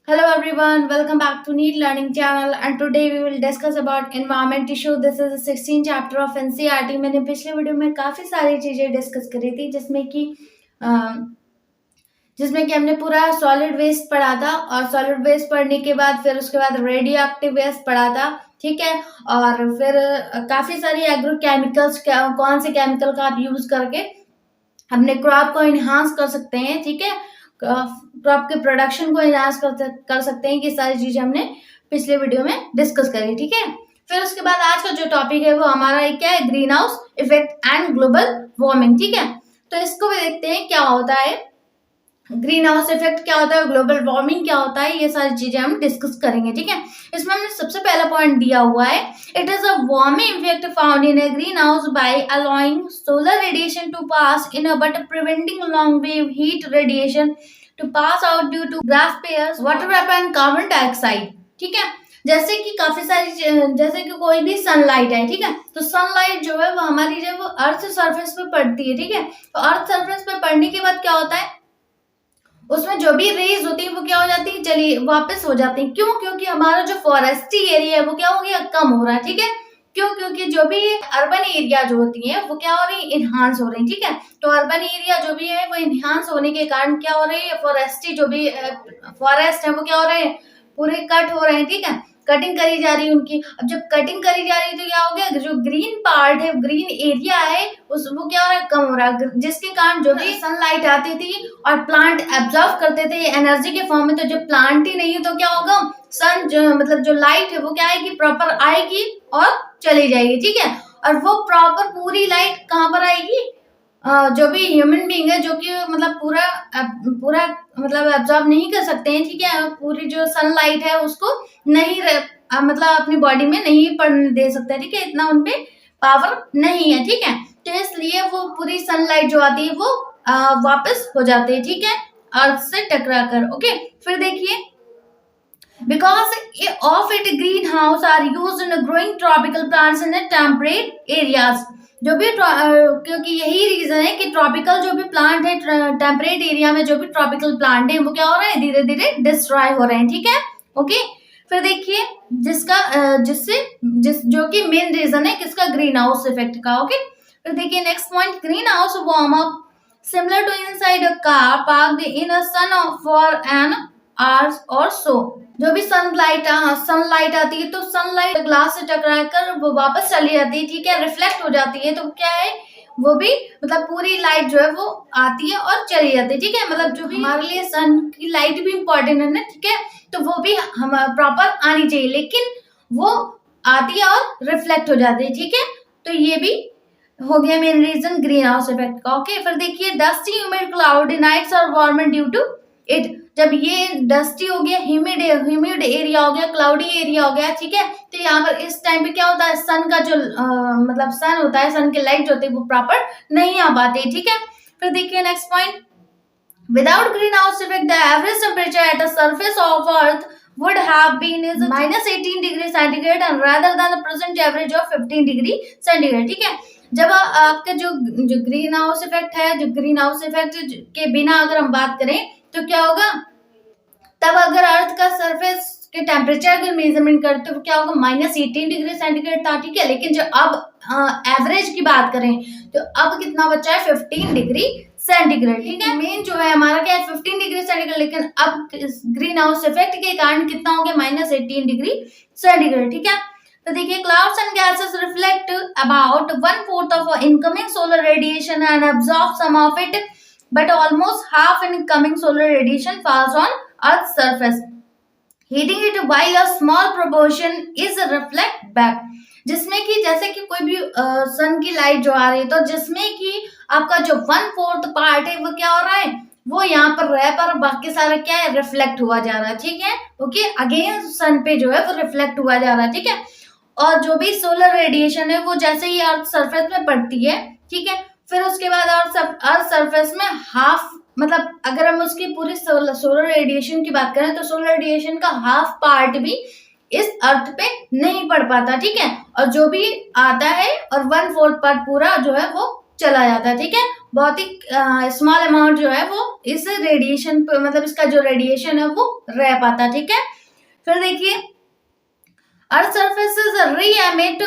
Hello everyone, welcome back to Neat Learning channel and today we will discuss about environment issue. This is the 16th chapter of NCERT. मैंने पिछले video में काफी सारी चीजें discuss करी थी जिसमें कि हमने पूरा सॉलिड वेस्ट पढ़ा था और सॉलिड वेस्ट पढ़ने के बाद फिर उसके बाद रेडियो एक्टिव वेस्ट पढ़ा था। ठीक है। और फिर काफी सारी एग्रो केमिकल्स कौन से केमिकल का आप यूज करके अपने क्रॉप को इनहांस कर सकते हैं। ठीक है। क्रॉप के प्रोडक्शन को इनहांस कर सकते हैं। ये सारी चीजें हमने पिछले वीडियो में डिस्कस करी। ठीक है। फिर उसके बाद आज का जो टॉपिक है वो हमारा क्या है, green house effect and global warming. ठीक है। तो इसको भी देखते हैं क्या होता है, ग्रीन हाउस इफेक्ट क्या होता है, ग्लोबल वार्मिंग क्या होता है, ये सारी चीजें हम डिस्कस करेंगे। ठीक है। इसमें हमने सबसे पहला पॉइंट दिया हुआ है, it is a warming effect found in a green house by allowing solar radiation to pass in a but preventing long wave heat radiation to pass out due to grass pairs water vapour and carbon dioxide. ठीक है। जैसे कि काफी सारी जैसे कि कोई भी सनलाइट है। ठीक है। तो सनलाइट जो है वो हमारी जब अर्थ सरफेस पे पड़ती है। ठीक है। तो अर्थ सरफेस पे पड़ने के बाद क्या होता है, उसमें जो भी रेज होती है वो क्या हो जाती है, चलिए वापस हो जाती है। क्यों? क्योंकि हमारा जो फॉरेस्ट्री एरिया है वो क्या हो गया, कम हो रहा है। ठीक है। क्यों? क्योंकि जो भी अर्बन एरिया जो होती है वो क्या हो रही है, इनहांस हो रही है। ठीक है। तो अर्बन एरिया जो भी है वो इनहांस होने के कारण क्या हो रही है, फॉरेस्ट्री जो भी फॉरेस्ट है वो क्या हो रहे हैं, पूरे कट हो रहे हैं। ठीक है। कटिंग करी जा रही है उनकी। अब जब कटिंग करी जा रही है तो क्या हो गया, जो ग्रीन पार्ट है, ग्रीन एरिया है, उस वो क्या हो रहा है, कम हो रहा है, जिसके कारण जो भी सनलाइट आती थी और प्लांट एब्जॉर्व करते थे एनर्जी के फॉर्म में, तो जब प्लांट ही नहीं है तो क्या होगा, सन जो मतलब जो लाइट है वो क्या आएगी, प्रॉपर आएगी और चली जाएगी। ठीक है। और वो प्रॉपर पूरी लाइट कहाँ पर आएगी, जो भी ह्यूमन बीइंग है जो कि मतलब पूरा मतलब एब्जॉर्ब नहीं कर सकते हैं। ठीक है। पूरी जो सनलाइट है उसको नहीं मतलब अपनी बॉडी में नहीं पड़ने दे सकते। ठीक है। इतना उनपे पावर नहीं है। ठीक है। तो इसलिए वो पूरी सनलाइट जो आती है वो वापस हो जाते हैं। ठीक है। अर्थ से टकरा कर। ओके। फिर देखिए, because of it greenhouse are used in growing tropical plants in the temperate areas। जो भी क्योंकि यही रीजन है कि ट्रॉपिकल जो भी प्लांट है, टेम्परेट एरिया में जो भी ट्रॉपिकल प्लांट है वो क्या हो रहे हैं, धीरे धीरे डिस्ट्रॉय हो रहे हैं। ठीक है। ओके। फिर देखिए जिस जो कि मेन रीजन है किसका, ग्रीन हाउस इफेक्ट का। ओके। फिर देखिए next point, green house warm up similar to inside a car parked in a sun for an hours or so। जो भी सनलाइट आती है तो सनलाइट ग्लास से टकरा कर वो वापस चली जाती है। ठीक है। रिफ्लेक्ट हो जाती है तो क्या है, वो भी मतलब पूरी लाइट जो है वो आती है और चली जाती है। ठीक है। मतलब जो हमारे लिए सन की लाइट भी इम्पोर्टेंट है ना। ठीक है। तो वो भी हम प्रॉपर आनी चाहिए, लेकिन वो आती है और रिफ्लेक्ट हो जाती है। ठीक है। तो ये भी हो गया main reason green house effect का। ओके। फिर देखिए, dusty humid cloudy nights are warmer due to it. जब ये डस्टी हो गया, ह्यूमिड एरिया हो गया, क्लाउडी एरिया हो गया। ठीक है। तो यहाँ पर इस टाइम पे क्या होता है, सन का जो मतलब सन होता है, सन की लाइट जो होती है वो प्रॉपर नहीं आ पाती। ठीक है। फिर देखिए next point, without greenhouse effect the average temperature at a surface of earth would have been is minus 18 degree centigrade and rather than the present average of 15 degree centigrade। ठीक है। जब आपके जो ग्रीन हाउस इफेक्ट है, जो green house effect के बिना अगर हम बात करें तो क्या होगा, तब अगर अर्थ का सरफेस के टेम्परेचर अगर मेजरमेंट करते तो क्या होगा, माइनस 18 डिग्री सेंटीग्रेड था। ठीक है। लेकिन जो अब एवरेज की बात करें तो अब कितना बचा है, 15 डिग्री सेंटीग्रेड। ठीक है। मेन जो है हमारा क्या है, 15 डिग्री सेंटीग्रेड, लेकिन अब ग्रीन हाउस इफेक्ट के कारण कितना हो गया, माइनस 18 डिग्री सेंटीग्रेड। ठीक है। तो देखिए, clouds and gases reflect about 1/4 of incoming solar radiation and absorb some of it, but almost half incoming solar radiation falls on Earth's surface, heating it while a small proportion is reflect back। जिसमें कि जैसे कि कोई भी सन की light जो आ रही है तो जिसमें कि आपका जो 1/4 पार्ट है वो क्या हो रहा है, वो यहाँ पर रह पर बाकी सारा क्या है, रिफ्लेक्ट हुआ जा रहा है। ठीक है। ओके। अगेन सन पे जो है वो रिफ्लेक्ट हुआ जा रहा है। ठीक है। और जो भी सोलर रेडिएशन है वो जैसे ही अर्थ सरफेस में पड़ती है, ठीक है, फिर उसके बाद अर्थ सरफेस में हाफ, मतलब अगर हम उसकी पूरी सोलर रेडिएशन की बात करें तो सोलर रेडिएशन का हाफ पार्ट भी इस अर्थ पे नहीं पड़ पाता। ठीक है। और जो भी आता है और 1/4 पार्ट पूरा जो है वो चला जाता है। ठीक है। बहुत ही स्मॉल अमाउंट जो है वो इस रेडिएशन पे, मतलब इसका जो रेडिएशन है वो रह पाता, ठीक है। फिर देखिए, Earth surfaces re-emit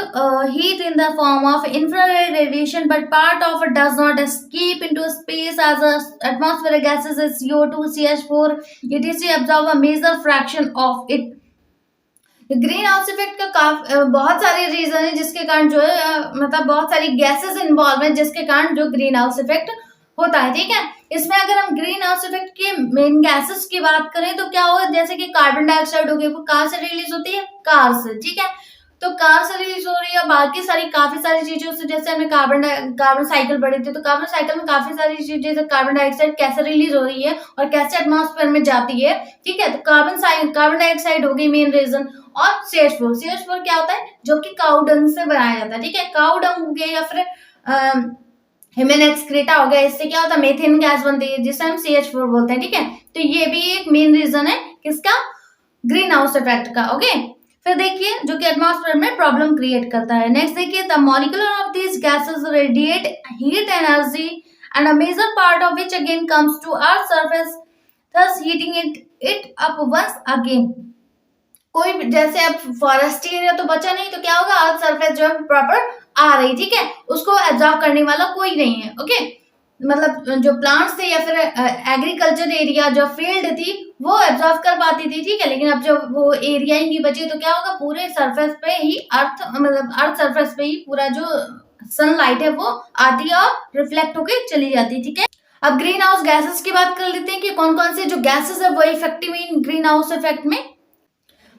heat in the form of infrared radiation, but part of it does not escape into space as atmospheric gases as CO2, CH4, etc. absorb a major fraction of it. Green house effect का बहुत सारे reason है जिसके कारण जो है मतलब बहुत सारी गैसेस इन्वॉल्व है जिसके कारण जो ग्रीन हाउस इफेक्ट होता है, ठीक है। इसमें अगर हम ग्रीन हाउस इफेक्ट के मेन गैसेस की बात करें तो क्या होगा, जैसे कि कार्बन डाइऑक्साइड हो गई, वो कहाँ से रिलीज होती है, कार से, ठीक है। तो कार से रिलीज हो रही है, बाकी सारी काफी सारी चीजों से, जैसे हमें कार्बन साइकिल बढ़ी थी, तो कार्बन साइकिल में काफी सारी चीजें, जैसे कार्बन डाइऑक्साइड कैसे रिलीज हो रही है और कैसे एटमॉस्फेयर में जाती है, ठीक है। तो कार्बन डाइऑक्साइड हो गई मेन रीजन, और CH4 क्या होता है, जो कि काऊ डंग से बनाया जाता है, ठीक है। काऊ डंग हो गया या फिर ह्यूमन एक्सक्रीटा हो गया, इससे क्या होता है, मेथेन गैस बनती है जिसे हम CH4 बोलते हैं, ठीक है। तो ये भी एक मेन रीजन है किसका, ग्रीन हाउस इफेक्ट का, ओके। फिर देखिए, जो कि एटमॉस्फेयर में प्रॉब्लम क्रिएट करता है। नेक्स्ट देखिए, the molecule of these gases radiate heat energy and a major part of which again comes to earth surface, thus heating it up once again. कोई जैसे अब फॉरेस्ट एरिया तो बचा नहीं, तो क्या होगा, अर्थ सरफेस जो है प्रॉपर आ रही, ठीक है, उसको एब्जॉर्ब करने वाला कोई नहीं है, ओके। मतलब जो प्लांट्स थे या फिर एग्रीकल्चर एरिया जो फील्ड थी वो एब्जॉर्ब कर पाती थी, ठीक है। लेकिन अब जब वो एरिया ही नहीं बचे तो क्या होगा, पूरे सरफेस पे ही अर्थ सरफेस पे ही पूरा जो सनलाइट है वो आती है और रिफ्लेक्ट होके चली जाती है, ठीक है। अब ग्रीन हाउस गैसेस की बात कर लेते हैं कि कौन कौन से जो गैसेस है वो effective in green house effect में।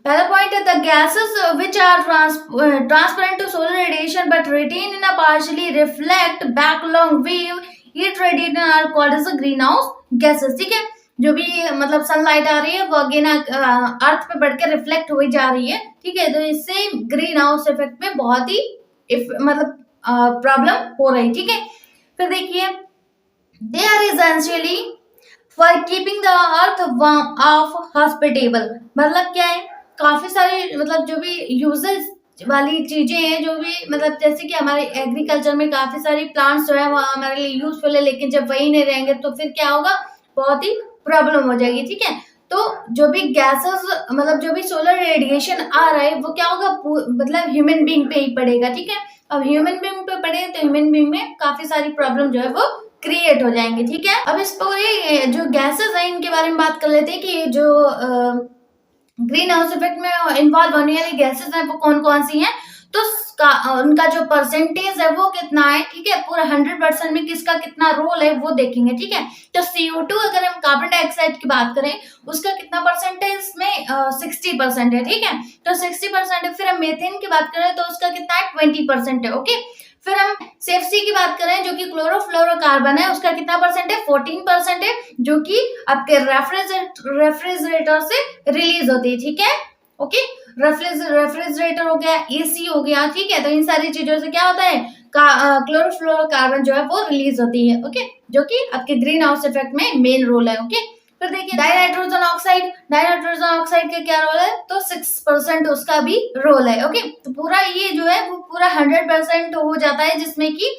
पहला पॉइंट है, the gases which are transparent to solar radiation but retain in a partially reflect back long wave heat radiation are called as green house gases, ठीक है। जो भी मतलब sunlight आ रही है वो अगेन अर्थ पे बढ़ के रिफ्लेक्ट हो जा रही है, ठीक है। तो इससे ग्रीन हाउस इफेक्ट में बहुत ही मतलब प्रॉब्लम हो रही, ठीक है। फिर देखिए, they are essentially for keeping the earth warm of hospitable, मतलब क्या है, काफी सारे मतलब जो भी यूजेस वाली चीजें हैं, जो भी मतलब जैसे कि हमारे एग्रीकल्चर में काफी सारी प्लांट्स जो है वो हमारे लिए यूजफुल है, लेकिन जब वही नहीं रहेंगे तो फिर क्या होगा, बहुत ही प्रॉब्लम हो जाएगी, ठीक है। तो जो भी गैसेस मतलब जो भी सोलर रेडिएशन आ रहा है वो क्या होगा, मतलब ह्यूमन बीइंग पे ही पड़ेगा, ठीक है। अब ह्यूमन बीइंग पे पड़े तो ह्यूमन बीइंग में काफी सारी प्रॉब्लम जो है वो क्रिएट हो जाएंगे, ठीक है। अब इस पूरे जो गैसेस हैं इनके बारे में बात कर लेते हैं कि जो ग्रीन हाउस इफेक्ट में इन्वॉल्व होने वाली गैसेस हैं वो कौन कौन सी हैं। तो उनका जो परसेंटेज है वो कितना है, ठीक है, पूरा 100% में किसका कितना रोल है वो देखेंगे, ठीक है। तो CO2 अगर हम कार्बन डाइऑक्साइड की बात करें उसका कितना परसेंटेज में 60% है, ठीक है। तो 60% है। फिर हम मेथेन की बात करें तो उसका कितना है, 20% है, ओके। फिर हम CFC की बात करें जो कि क्लोरोफ्लोरोकार्बन है, उसका कितना परसेंट है, 14% है, जो कि आपके रेफ्रिजरेटर से रिलीज होती है, ठीक है, ओके। रेफ्रिजरेटर हो गया, AC हो गया, ठीक है। तो इन सारी चीजों से क्या होता है, क्लोरोफ्लोरोकार्बन जो है वो रिलीज होती है, ओके, जो कि आपके ग्रीन हाउस इफेक्ट में मेन रोल है, ओके। फिर देखिए, डाइनाइट्रोजन ऑक्साइड का क्या रोल है, तो 6% उसका भी रोल है, ओके। तो पूरा ये जो है वो पूरा 100% हो जाता है, जिसमें कि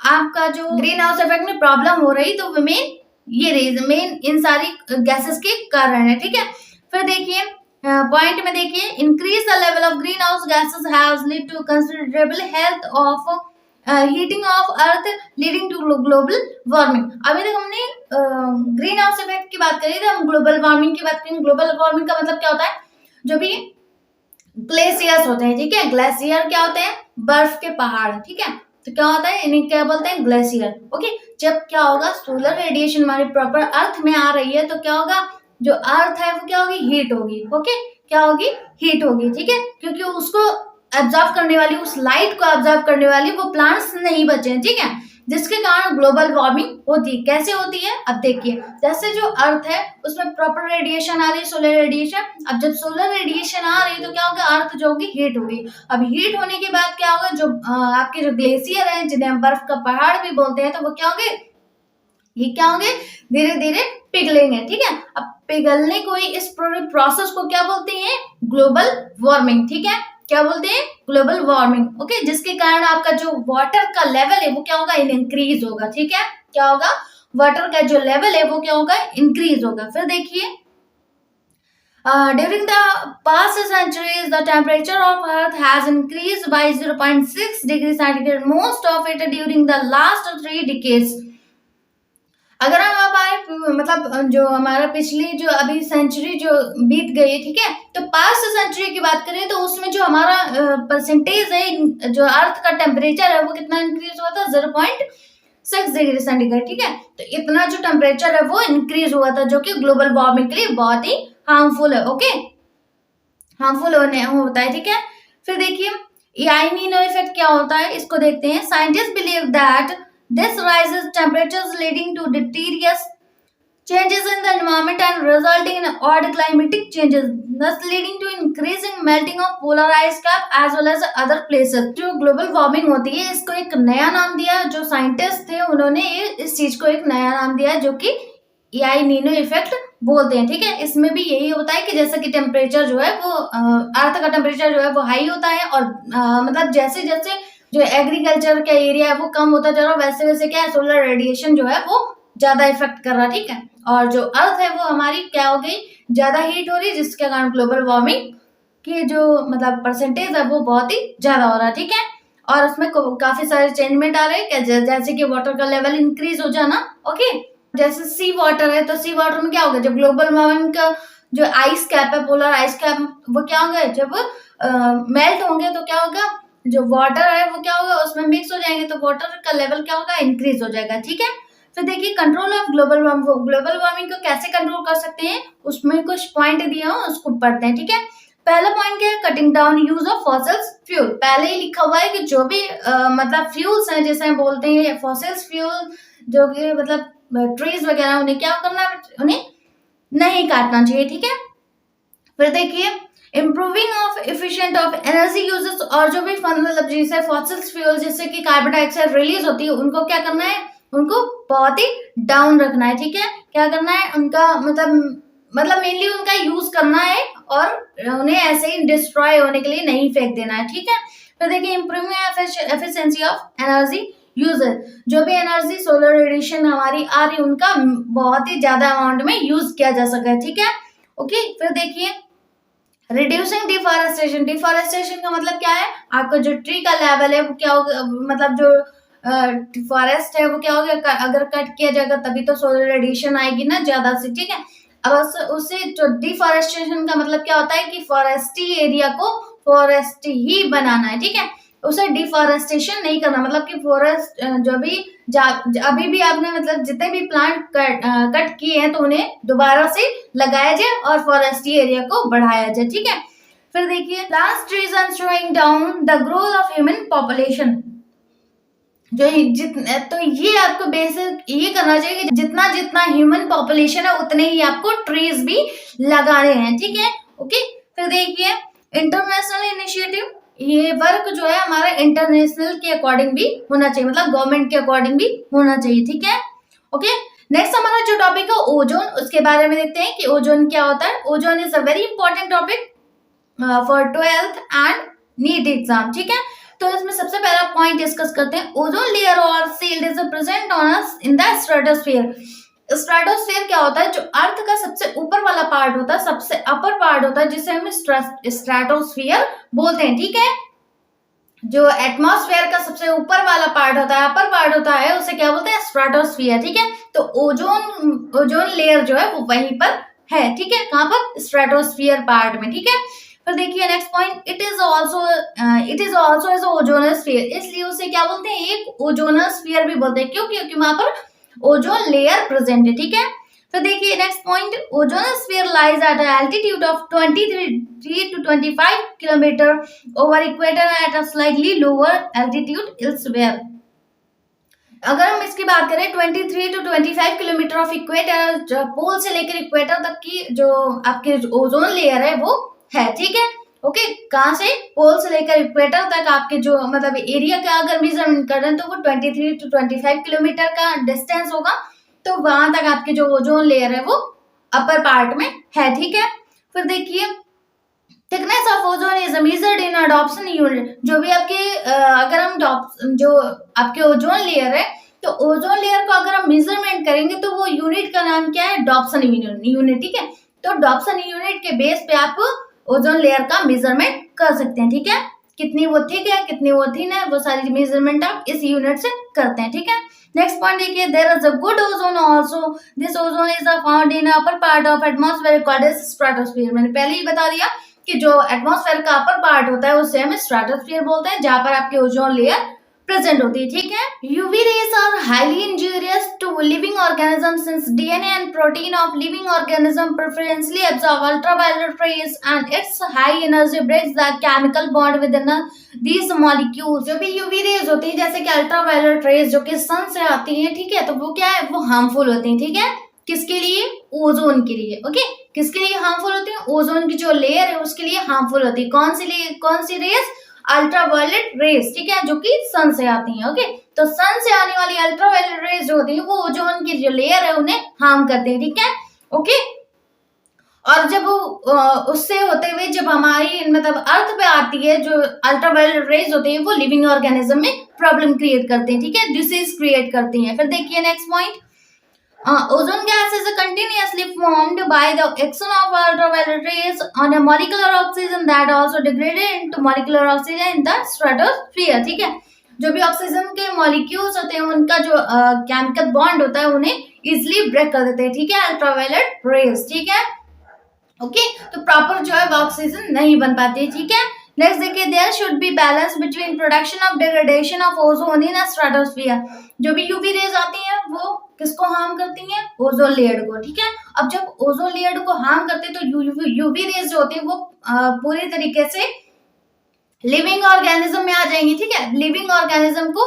आपका जो ग्रीन हाउस इफेक्ट में प्रॉब्लम हो रही तो मेन इन सारी गैसेस के कारण है, ठीक है। फिर देखिए पॉइंट में देखिए, increase the level of green house gases has lead to considerable health of heating of earth leading to global warming. अभी तक हमने ग्रीन हाउस इफेक्ट की बात करी थी, हम ग्लोबल वार्मिंग की बात करेंगे। ग्लोबल वार्मिंग का मतलब क्या होता है, जो भी ग्लेशियर्स होते हैं, ठीक है। ग्लेशियर क्या होते हैं, बर्फ के पहाड़, ठीक है। तो क्या होता है, इन्हें क्या बोलते हैं, ग्लेशियर, ओके। जब क्या होगा, सोलर रेडिएशन हमारी प्रॉपर अर्थ में आ रही है तो क्या होगा, जो अर्थ है वो क्या होगी, हीट होगी, ओके, क्या होगी, हीट होगी, ठीक है। क्योंकि उसको एब्जॉर्ब करने वाली, उस लाइट को एब्जॉर्ब करने वाली वो प्लांट्स नहीं बचे, ठीक है, जिसके कारण ग्लोबल वार्मिंग होती है। कैसे होती है, अब देखिए, जैसे जो अर्थ है उसमें प्रॉपर रेडिएशन आ रही है, सोलर रेडिएशन। अब जब सोलर रेडिएशन आ रही है तो क्या होगा, अर्थ जो होगी हीट होगी। अब हीट होने के बाद क्या होगा, जो आपके जो ग्लेशियर है जिन्हें हम बर्फ का पहाड़ भी बोलते हैं, तो वो क्या होंगे, ये क्या होंगे, धीरे धीरे पिघलेंगे, ठीक है। अब पिघलने को ही, इस पूरे प्रोसेस को क्या बोलते हैं, ग्लोबल वार्मिंग, ठीक है। क्या बोलते हैं, ग्लोबल वार्मिंग, ओके। जिसके कारण आपका जो वाटर का लेवल है वो क्या होगा, इंक्रीज होगा, ठीक है। क्या होगा, वाटर का जो लेवल है वो क्या होगा, इंक्रीज होगा। फिर देखिए during the past centuries, the temperature of Earth has increased by 0.6 degrees centigrade, most of it during the last 3 decades. अगर हम अब आए मतलब जो हमारा पिछली जो अभी सेंचुरी जो बीत गई है, ठीक है, तो पास्ट सेंचुरी की बात करें तो उसमें जो हमारा परसेंटेज है, जो अर्थ का टेम्परेचर है वो कितना इंक्रीज हुआ था, 0.6 डिग्री सेंटीग्रेड, ठीक है। तो इतना जो टेम्परेचर है वो इंक्रीज हुआ था, जो कि ग्लोबल वार्मिंग के लिए बहुत ही हार्मफुल है। ओके, हार्मफुल होता है, ठीक है। फिर देखिए एल नीनो इफेक्ट क्या होता है, इसको देखते हैं। Scientist believe that this rises temperatures leading to deleterious changes in the environment and resulting in odd climatic changes, thus leading to increasing melting of polar ice cap as well as other places. जो global warming होती है इसको एक नया नाम दिया, जो scientist थे उन्होंने ये इस चीज को एक नया नाम दिया जो कि एल नीनो इफेक्ट बोलते हैं, ठीक है। इसमें भी यही होता है कि जैसे कि टेम्परेचर जो है वो अर्थ का टेम्परेचर जो है वो हाई होता है और मतलब जैसे जैसे जो एग्रीकल्चर का एरिया है वो कम होता जा रहा है, वैसे वैसे क्या है, सोलर रेडिएशन जो है वो ज्यादा इफेक्ट कर रहा है, ठीक है। और जो अर्थ है वो हमारी क्या हो गई, ज्यादा हीट हो रही है, जिसके कारण ग्लोबल वार्मिंग की जो मतलब परसेंटेज है वो बहुत ही ज्यादा हो रहा है, ठीक है। और उसमें काफी सारे चेंजमेंट आ रहे हैं, जैसे कि वाटर का लेवल इंक्रीज हो जाना। ओके, जैसे सी वाटर है तो सी वाटर में क्या होगा, जब ग्लोबल वार्मिंग का जो आइस कैप है, पोलर आइस कैप, वो क्या होंगे, जब मेल्ट होंगे तो क्या होगा, जो वाटर है वो क्या होगा, उसमें मिक्स हो जाएंगे तो वाटर का लेवल क्या होगा, इंक्रीज हो जाएगा, ठीक है। फिर देखिए कंट्रोल ऑफ ग्लोबल वार्मिंग को कैसे कंट्रोल कर सकते हैं, उसमें कुछ पॉइंट दिए हो उसको पढ़ते हैं, ठीक है। पहला पॉइंट क्या है, cutting down use of fossils fuel. पहले ही लिखा हुआ है कि जो भी मतलब फ्यूल्स हैं, जैसे हम बोलते हैं फॉसिल्स फ्यूल, जो कि मतलब ट्रीज वगैरह, उन्हें क्या करना है, उन्हें नहीं काटना चाहिए, ठीक है। फिर देखिए improving of efficient of energy uses, और जो भी मतलब जैसे फॉसिल्स फ्यूल जिससे कि कार्बन डाइऑक्साइड रिलीज होती है, उनको क्या करना है, उनको बहुत ही डाउन रखना है, ठीक है। क्या करना है, उनका मतलब मेनली उनका यूज करना है और उन्हें ऐसे ही डिस्ट्रॉय होने के लिए नहीं फेंक देना है, ठीक है। फिर देखिए improving efficiency of energy uses, जो भी एनर्जी सोलर रेडिएशन हमारी आ रही है उनका बहुत ही ज्यादा अमाउंट में यूज किया जा सके, ठीक है। ओके, फिर देखिए रिड्यूसिंग डिफॉरेस्टेशन। डिफॉरेस्टेशन का मतलब क्या है, आपका जो ट्री का लेवल है वो क्या होगा, मतलब जो फॉरेस्ट है वो क्या होगा, अगर कट किया जाएगा तभी तो सोलर रेडिएशन आएगी ना ज्यादा से, ठीक है। अब उससे जो डिफॉरेस्टेशन का मतलब क्या होता है कि फॉरेस्टी एरिया को फॉरेस्ट ही बनाना है, ठीक है। उसे डिफॉरेस्टेशन नहीं करना, मतलब कि फॉरेस्ट जो भी अभी भी आपने मतलब जितने भी प्लांट कट किए हैं तो उन्हें दोबारा से लगाया जाए और फॉरेस्टी एरिया को बढ़ाया जाए, ठीक है। फिर देखिए last reason slowing down the growth of human population. जो तो ये आपको बेसिक ये करना चाहिए कि जितना जितना ह्यूमन पॉपुलेशन है उतने ही आपको ट्रीज भी लगाने हैं, ठीक है। ओके, फिर देखिए इंटरनेशनल इनिशिएटिव, ये वर्क जो है हमारा इंटरनेशनल के अकॉर्डिंग भी होना चाहिए, मतलब गवर्नमेंट के अकॉर्डिंग भी होना चाहिए, ठीक है। ओके, नेक्स्ट हमारा जो टॉपिक है ओजोन, उसके बारे में देखते हैं कि ओजोन क्या होता है। Ozone is a very important topic for 12th and NEET exam, ठीक है। तो इसमें सबसे पहला पॉइंट डिस्कस करते हैं, ओजोन लेयर और shield is present on us in the stratosphere. Stratosphere क्या होता है, जो अर्थ का सबसे ऊपर वाला पार्ट होता है, सबसे अपर पार्ट होता है, जिसे हम स्ट्रेटोस्फीयर बोलते हैं, ठीक है। जो एटमॉस्फेयर का सबसे ऊपर वाला पार्ट होता है, अपर पार्ट होता है, उसे क्या बोलते हैं, स्ट्रेटोस्फीयर, ठीक है। तो ओजोन लेयर जो है वो वहीं पर है, ठीक है, कहां पर, स्ट्रेटोस्फीयर पार्ट में, ठीक है। फिर देखिए next point, it is also as ozonosphere, इसलिए उसे क्या बोलते हैं, एक ओजोनोस्फीयर भी बोलते हैं, क्यों, क्योंकि वहां पर ओजोन लेयर प्रेजेंट है, ठीक है। तो देखिए next point, ozonosphere lies at altitude of 23 to 25 kilometre over equator at a slightly lower altitude elsewhere. अगर हम इसकी बात करें 23 to 25 किलोमीटर ऑफ इक्वेटर, पोल से लेकर इक्वेटर तक की जो आपके ओजोन लेयर है वो है, ठीक है। ओके, कहां से, पोल से लेकर इक्वेटर तक आपके जो मतलब एरिया का अगर मेजरमेंट कर रहे हैं तो वो 23 to 25 किलोमीटर का डिस्टेंस होगा, तो वहां तक आपके जो ओजोन लेयर है वो अपर पार्ट में है, ठीक है। फिर देखिए thickness of ozone is measured in adoption unit, जो भी आपके अगर हम जो आपके ओजोन लेयर है तो ओजोन लेयर को अगर हम मेजरमेंट करेंगे तो वो यूनिट का नाम क्या है, डॉप्सन यूनिट, ठीक है। तो डॉप्सन यूनिट के बेस पे आप ओजोन लेयर का मेजरमेंट कर सकते हैं, ठीक है। कितनी वो थिक है, कितनी वो थिन है, वो सारी मेजरमेंट आप इस यूनिट से करते हैं, ठीक है। नेक्स्ट पॉइंट देखिए, there is a good ozone also, this ozone is found in upper part of atmosphere called as stratosphere. मैंने पहले ही बता दिया कि जो एटमॉस्फेयर का अपर पार्ट होता है उसे हम स्ट्रेटोस्फीयर बोलते हैं, जहां पर आपकी ओजोन लेयर प्रेजेंट होती है, ठीक है। UV rays are highly injurious to living organism since DNA and protein of living organism preferentially absorb ultraviolet rays and its high energy breaks the chemical bond within these molecules. जो भी UV rays होती है जैसे कि ultraviolet rays जो कि सन से आती है, ठीक है, तो वो क्या है, वो हार्मफुल होती है, ठीक है। किसके लिए, ओजोन के लिए, ओके। किसके लिए हार्मफुल होती है, ओजोन की जो लेयर है उसके लिए हार्मफुल होती है। कौन सी रेज, अल्ट्रावायलेट रेज, ठीक है, जो कि सन से आती हैं, ओके। तो सन से आने वाली अल्ट्रावायलेट रेज जो होती है वो ओजोन की जो लेयर है उन्हें हार्म करते हैं, ठीक है, ओके। और जब उससे होते हुए जब हमारी मतलब अर्थ पे आती है, जो अल्ट्रावायलेट रेज होते हैं वो लिविंग ऑर्गेनिज्म में प्रॉब्लम क्रिएट करते हैं, ठीक है, डिसीज क्रिएट करती हैं। फिर देखिए next point, ozone gas is continuously formed by the action of ultraviolet rays on a molecular oxygen that also degraded into molecular oxygen in the stratosphere, ठीक है। जो भी ऑक्सीजन के मॉलिक्यूल्स होते हैं उनका जो केमिकल बॉन्ड होता है उन्हें इजिली ब्रेक कर देते हैं, ठीक है, अल्ट्रावायलेट रेज, ठीक है, ओके। तो प्रॉपर जो है ऑक्सीजन नहीं बन पाती, ठीक है। नेक्स्ट देखिए, there should be balance between production of degradation of ozone in stratosphere. जो भी यूवी रेज आती हैं वो किसको हार्म करती हैं, ओजोन लेयर को, ठीक है। अब जब ओजोन लेयर को हार्म करते हैं तो यूवी रेज जो होती है वो पूरी तरीके से लिविंग ऑर्गेनिज्म में आ जाएंगी, ठीक है, लिविंग ऑर्गेनिज्म को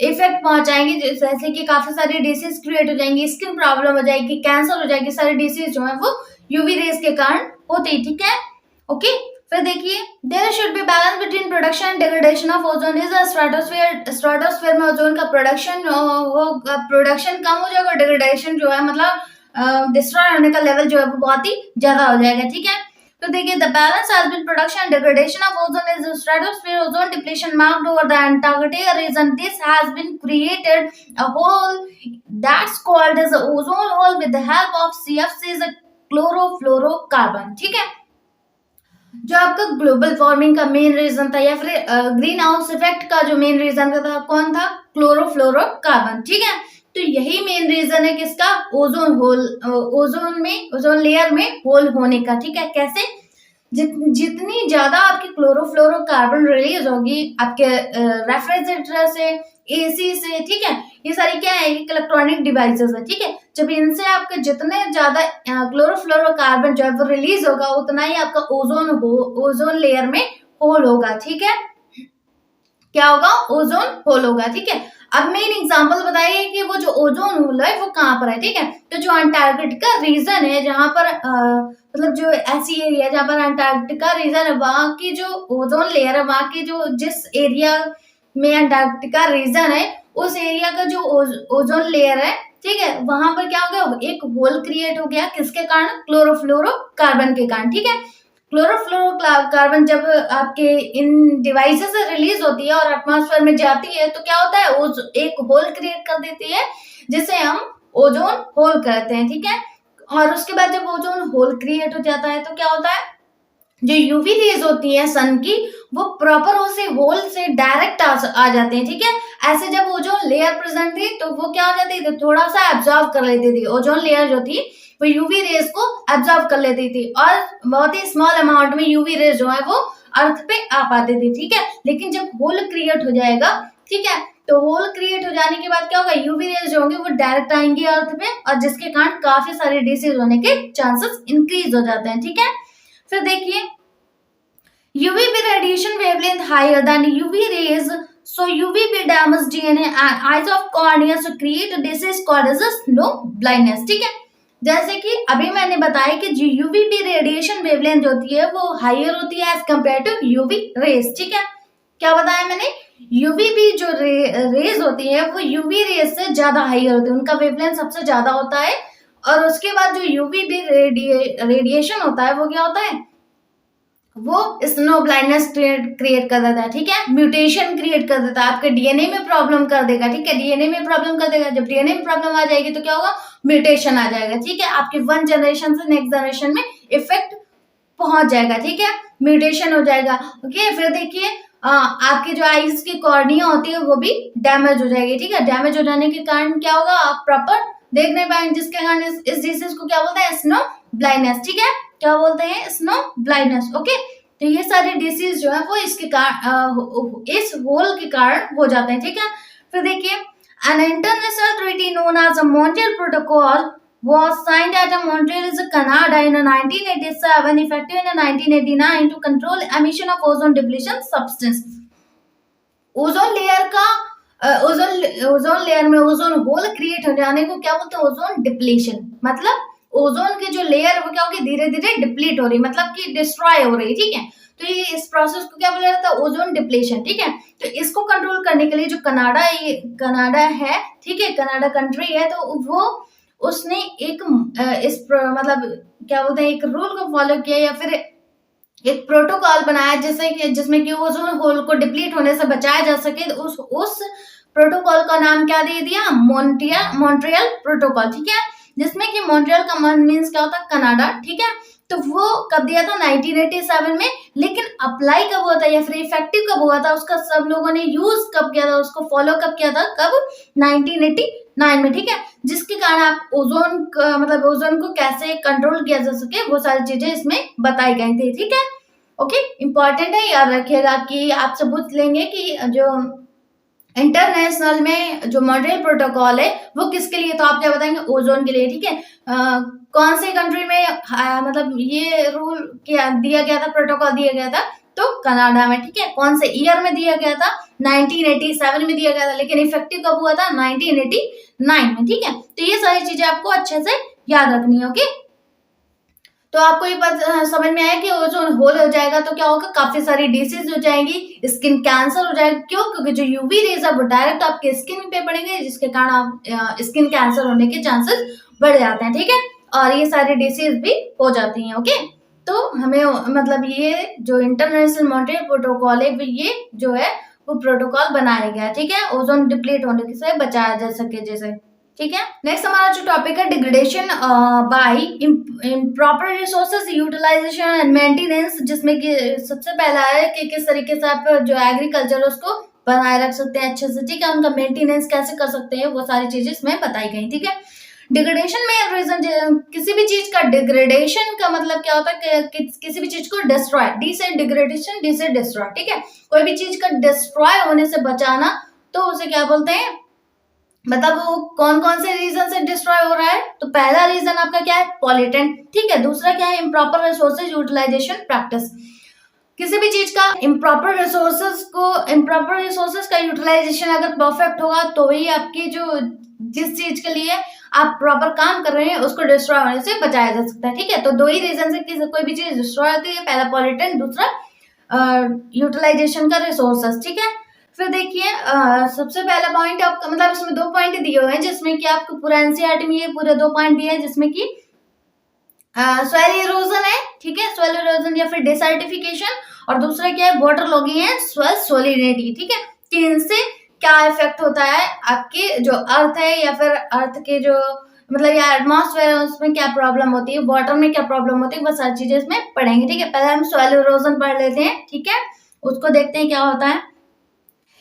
इफेक्ट पहुंचाएंगे, जैसे कि काफी सारी डिसीज क्रिएट हो जाएंगी, स्किन प्रॉब्लम हो जाएगी, कैंसर हो जाएगी, सारी डिसीज जो है वो यूवी रेज के कारण होती है, ठीक है, ओके। फिर देखिए, there should be balance between production and degradation of ozone is stratosphere में ओजोन का प्रोडक्शन कम हो जाएगा, डिग्रेडेशन जो है मतलब डिस्ट्रॉय होने का लेवल जो है वो बहुत ही ज्यादा हो जाएगा, ठीक है। तो देखिए, the balance has been production and degradation of ozone is stratosphere ozone depletion marked over the Antarctica region, this has been created a hole that's called as ozone hole with the help of CFCs chlorofluorocarbon, ठीक है। जो आपका global warming का main reason था या फिर green house effect का जो मेन रीजन था कौन था, क्लोरोफ्लोरोकार्बन, ठीक है। तो यही मेन रीजन है किसका, ओजोन होल, ओजोन लेयर में होल होने का, ठीक है। कैसे, जितनी ज्यादा आपकी क्लोरोफ्लोरोकार्बन रिलीज होगी आपके रेफ्रिजरेटर से, एसी से, ठीक है, ये सारी क्या है, इलेक्ट्रॉनिक डिवाइसेस है, ठीक है। जब इनसे आपके जितने ज्यादा क्लोरोफ्लोरोकार्बन जो है वो रिलीज होगा उतना ही आपका ओजोन लेयर में होल होगा, ठीक है। क्या होगा, ओजोन होल होगा, ठीक है। अब मेन एग्जांपल बताइए कि वो जो ओजोन होल है वो कहाँ पर है, ठीक है। तो जो अंटार्कटिका रीजन है जहां पर मतलब जो ऐसी एरिया जहां पर अंटार्कटिका रीजन है वहां की जो ओजोन लेयर है, वहां की जो जिस एरिया में अंटार्कटिका रीजन है उस एरिया का जो ओजोन लेयर है, ठीक है, वहां पर क्या हो गया, एक होल क्रिएट हो गया, किसके कारण, क्लोरोफ्लोरोकार्बन के कारण, ठीक है। क्लोरोफ्लोरोकार्बन जब आपके इन डिवाइसेस से रिलीज होती है और एटमॉस्फेयर में जाती है तो क्या होता है, एक होल क्रिएट कर देती है जिसे हम ओजोन होल कहते हैं, ठीक है। और उसके बाद जब ओजोन होल क्रिएट हो जाता है तो क्या होता है, जो यूवी रेज होती है सन की वो प्रॉपर उसी होल से डायरेक्ट आ जाते हैं, ठीक है। ऐसे जब ओजोन लेयर प्रेजेंट थी तो वो क्या हो जाती थी, थोड़ा सा एब्जॉर्ब कर लेती थी, ओजोन लेयर जो थी वो यूवी रेज को एब्जॉर्ब कर लेती थी और बहुत ही स्मॉल अमाउंट में यूवी रेज जो है वो अर्थ पे आ पाती थी, ठीक है। लेकिन जब होल क्रिएट हो जाएगा, ठीक है, तो होल क्रिएट हो जाने के बाद क्या होगा, यूवी रेज जो होंगे वो डायरेक्ट आएंगे अर्थ पे और जिसके कारण काफी सारे डिसीज होने के चांसेस इंक्रीज हो जाते हैं, ठीक है। फिर देखिए, UVB radiation wavelength higher than UV rays, so UVB damage DNA and eyes of cornea to create a disease called as a snow blindness, ठीक है। जैसे कि अभी मैंने बताया कि जो UVB रेडिएशन वेवलेंथ होती है वो हायर होती है as compare to UV rays, ठीक है। क्या बताया मैंने, UVB जो रेज होती है वो UV रेज से ज्यादा हायर होती है, उनका वेवलेंथ सबसे ज्यादा होता है। और उसके बाद जो UVB रेडिएशन होता है वो क्या होता है, वो स्नो ब्लाइंडनेस क्रिएट कर देता है, ठीक है, म्यूटेशन क्रिएट कर देता है, आपके डीएनए में प्रॉब्लम कर देगा, ठीक है, डीएनए में प्रॉब्लम कर देगा। जब डीएनए में प्रॉब्लम आ जाएगी तो क्या होगा, म्यूटेशन आ जाएगा, ठीक है, आपके वन जनरेशन से नेक्स्ट जनरेशन में इफेक्ट पहुंच जाएगा, ठीक है, म्यूटेशन हो जाएगा। ओके, फिर देखिए आपकी जो आईज की कॉर्निया होती है वो भी डैमेज हो जाएगी, ठीक है, डैमेज हो जाने के कारण क्या होगा, आप प्रॉपर देख नहीं पाएंगे, जिसके कारण इस डिजीज को क्या बोलते हैं, स्नो ब्लाइंडनेस, ठीक है, क्या बोलते हैं, स्नो ब्लाइंडनेस। ओके, तो ये सारे डिसीज जो है वो इसके कारण इस होल के कारण हो जाते हैं, ठीक है। फिर देखिए an international treaty known as the Montreal Protocol was signed at Montreal, Canada in 1987, effective in 1989 to control emission of ozone depletion substance. Ozone layer का ओजोन लेयर में ओजोन होल क्रिएट हो जाने को क्या बोलते हैं, ओजोन डिप्लीशन, मतलब ozone की जो लेयर वो क्या होगी, धीरे धीरे डिप्लीट हो रही, मतलब कि डिस्ट्रॉय हो रही, ठीक है। तो ये इस प्रोसेस को क्या बोला जाता है, ओजोन डिप्लीशन, ठीक है। तो इसको कंट्रोल करने के लिए जो कनाडा है, ठीक है, कनाडा कंट्री है, तो वो उसने एक मतलब क्या बोलते हैं, एक रूल को फॉलो किया या फिर एक प्रोटोकॉल बनाया जिसमें कि ओजोन होल को डिप्लीट होने से बचाया जा सके। तो उस प्रोटोकॉल का नाम क्या दे दिया, मॉन्ट्रियल प्रोटोकॉल, ठीक है, जिसमें कि मॉन्ट्रियल का मीन्स क्या होता है, कनाडा, ठीक है। तो वो कब दिया था, 1987 में, लेकिन अप्लाई कब हुआ था या फिर इफेक्टिव कब हुआ था, उसका सब लोगों ने यूज कब किया था, उसको फॉलो कब किया था, कब, 1989 में, ठीक है, जिसके कारण आप ओजोन मतलब ओजोन को कैसे कंट्रोल किया जा सके वो सारी चीजें इसमें बताई गई थी, ठीक है। ओके, इंपॉर्टेंट है, याद रखिएगा कि आपसे पूछ लेंगे कि जो इंटरनेशनल में जो मॉन्ट्रियल प्रोटोकॉल है वो किसके लिए, तो आप क्या बताएंगे, ओजोन के लिए, ठीक है। कौन से कंट्री में मतलब ये रूल दिया गया था, प्रोटोकॉल दिया गया था, तो कनाडा में, ठीक है। कौन से ईयर में दिया गया था, 1987 में दिया गया था, लेकिन इफेक्टिव कब हुआ था, 1989 में, ठीक है। तो ये सारी चीजें आपको अच्छे से याद रखनी है। ओके, तो आपको ये बात समझ में आया कि ओजोन होल हो जाएगा तो क्या होगा, काफी सारी डिसीज हो जाएंगी, स्किन कैंसर हो जाएगा, क्यों, क्योंकि जो यूवी रेज है वो डायरेक्ट आपके स्किन पे पड़ेंगे, जिसके कारण आप स्किन कैंसर होने के चांसेस बढ़ जाते हैं, ठीक है, और ये सारी डिसीज भी हो जाती हैं। ओके, तो हमें मतलब ये जो इंटरनेशनल मॉन्ट्रियल प्रोटोकॉल है ये जो है वो प्रोटोकॉल बनाया गया है, ठीक है, ओजोन डिप्लीट होने से बचाया जा सके जैसे, ठीक है। नेक्स्ट हमारा जो टॉपिक है, degradation by improper resources utilisation and maintenance, जिसमें कि सबसे पहला है कि किस तरीके से आप जो एग्रीकल्चर उसको बनाए रख सकते हैं अच्छे से, ठीक है, उनका मेंटेनेंस कैसे कर सकते हैं, वो सारी चीजें इसमें बताई गई, ठीक है। डिग्रेडेशन में रीजन, किसी भी चीज का डिग्रेडेशन का मतलब क्या होता है कि किसी भी चीज को डिस्ट्रॉय, डी से डिग्रेडेशन, डी से डिस्ट्रॉय, ठीक है, कोई भी चीज का डिस्ट्रॉय होने से बचाना, तो उसे क्या बोलते हैं, मतलब वो कौन कौन से रीजन से डिस्ट्रॉय हो रहा है, तो पहला रीजन आपका क्या है, पॉल्यूटेंट, ठीक है, दूसरा क्या है, इम्प्रॉपर रिसोर्सेज यूटिलाइजेशन प्रैक्टिस, किसी भी चीज का इम्प्रॉपर रिसोर्सेज का यूटिलाइजेशन अगर परफेक्ट होगा तो ही आपकी जो जिस चीज के लिए आप प्रॉपर काम कर रहे हैं उसको डिस्ट्रॉय होने से बचाया जा सकता है, ठीक है। तो दो ही रीजन से कोई भी चीज डिस्ट्रॉय होती है, पहला पॉल्यूटेंट, दूसरा यूटिलाइजेशन का रिसोर्सेज, ठीक है। फिर देखिए सबसे पहला पॉइंट आपका, मतलब इसमें 2 पॉइंट दिए हुए हैं जिसमें कि आपको पूरा एनसीईआरटी में ये पूरे 2 पॉइंट दिए हैं, जिसमें कि सॉइल इरोजन है, ठीक है, सॉइल इरोजन या फिर डिसर्टिफिकेशन, और दूसरा क्या है, वाटर लॉगिंग है, सॉइल सॉलिडिटी, ठीक है, कि इनसे क्या इफेक्ट होता है आपके जो अर्थ है या फिर अर्थ के जो मतलब या एटमॉस्फेयर है उसमें क्या प्रॉब्लम होती है, वाटर में क्या प्रॉब्लम होती है, वो सारी चीजें इसमें पढ़ेंगे, ठीक है। पहले हम सॉइल इरोजन पढ़ लेते हैं, ठीक है, उसको देखते हैं क्या होता है।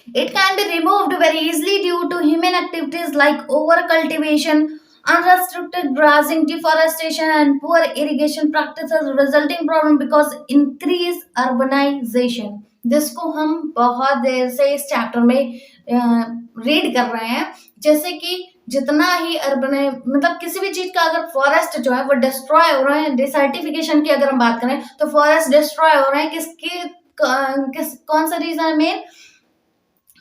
It can be removed very easily due to human activities like overcultivation, unrestricted grazing, deforestation, and poor irrigation practices, resulting problem because increase urbanization. जिसको हम बहुत देर से इस चैप्टर में रीड कर रहे हैं, जैसे कि जितना ही अर्बन मतलब किसी भी चीज का अगर फॉरेस्ट जो है वो डिस्ट्रॉय हो रहे हैं, डिसर्टिफिकेशन की अगर हम बात करें तो फॉरेस्ट डिस्ट्रॉय हो रहे हैं, कौन सा रीजन मेन,